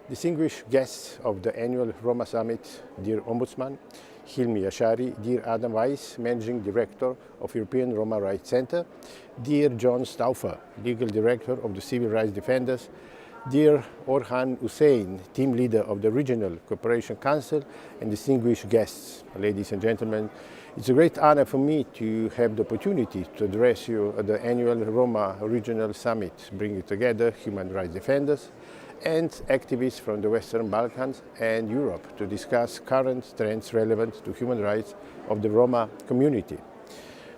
Distinguished guests of the annual Roma Summit, dear Ombudsman Hilmi Jashari, dear Adam Weiss, Managing Director of European Roma Rights Centre, dear John Stauffer, Legal Director of the Civil Rights Defenders, dear Orhan Hussein, Team Leader of the Regional Cooperation Council, and distinguished guests, ladies and gentlemen, it's a great honor for me to have the opportunity to address you at the annual Roma Regional Summit, bringing together human rights defenders and activists from the Western Balkans and Europe to discuss current trends relevant to human rights of the Roma community.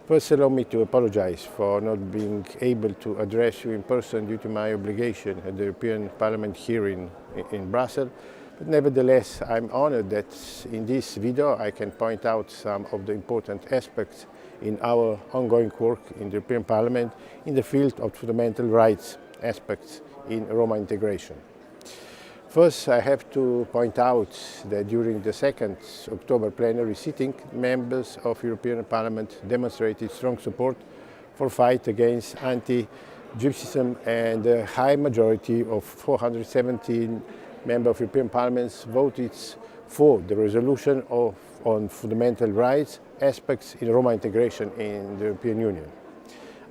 First, allow me to apologize for not being able to address you in person due to my obligation at the European Parliament here in Brussels. But nevertheless, I'm honored that in this video I can point out some of the important aspects in our ongoing work in the European Parliament in the field of fundamental rights aspects in Roma integration. First, I have to point out that during the 2nd October plenary sitting, members of European Parliament demonstrated strong support for fight against anti-Gypsyism, and a high majority of 417 members of European Parliament voted for the resolution on fundamental rights aspects in Roma integration in the European Union.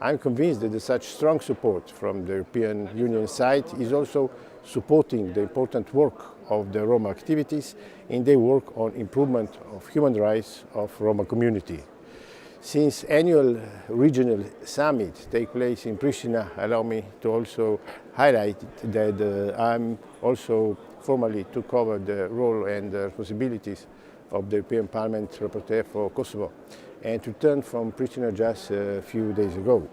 I'm convinced that such strong support from the European Union side is also supporting the important work of the Roma activities in their work on improvement of human rights of Roma community. Since annual regional summit take place in Prištini, allow me to also highlight that I'm also formally took over the role and the responsibilities of the European Parliament Rapporteur for Kosovo and returned from Prištini just a few days ago.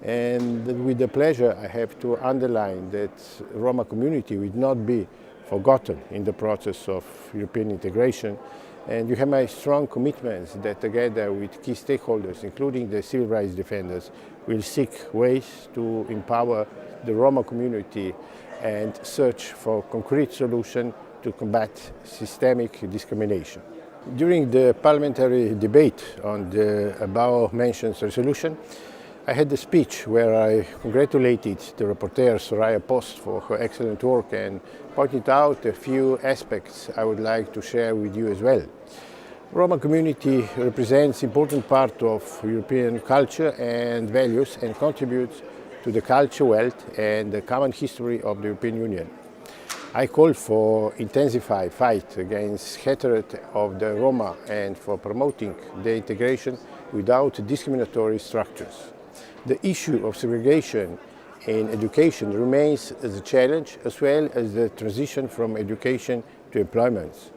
And with the pleasure I have to underline that Roma community will not be forgotten in the process of European integration, and you have my strong commitments that together with key stakeholders, including the civil rights defenders, will seek ways to empower the Roma community and search for concrete solutions to combat systemic discrimination. During the parliamentary debate on the above-mentioned resolution, I had a speech where I congratulated the rapporteur Soraya Post for her excellent work and pointed out a few aspects I would like to share with you as well. Roma community represents an important part of European culture and values and contributes to the culture, wealth and the common history of the European Union. I call for intensified fight against hatred of the Roma and for promoting their integration without discriminatory structures. The issue of segregation in education remains as a challenge, as well as the transition from education to employment.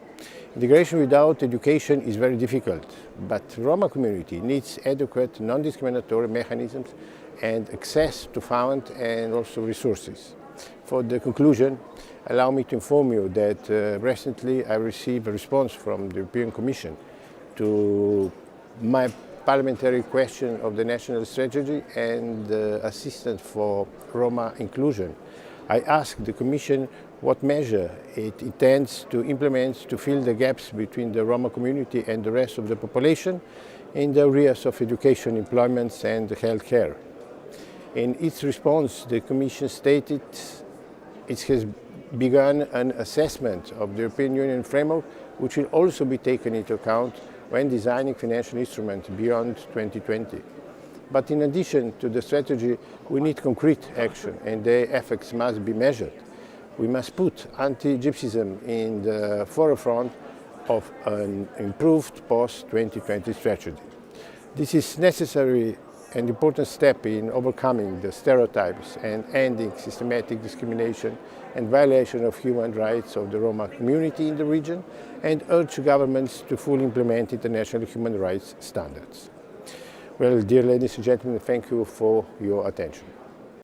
Integration without education is very difficult, but Roma community needs adequate non-discriminatory mechanisms and access to funds and also resources. For the conclusion, allow me to inform you that recently I received a response from the European Commission to my parliamentary question of the national strategy and assistance for Roma inclusion. I asked the Commission what measure it intends to implement to fill the gaps between the Roma community and the rest of the population in the areas of education, employment and healthcare. In its response, the Commission stated it has begun an assessment of the European Union framework, which will also be taken into account when designing financial instruments beyond 2020. But in addition to the strategy, we need concrete action, and their effects must be measured. We must put anti-Gypsyism in the forefront of an improved post-2020 strategy. This is necessary and important step in overcoming the stereotypes and ending systematic discrimination and violation of human rights of the Roma community in the region, and urge governments to fully implement international human rights standards. Well, dear ladies and gentlemen, thank you for your attention.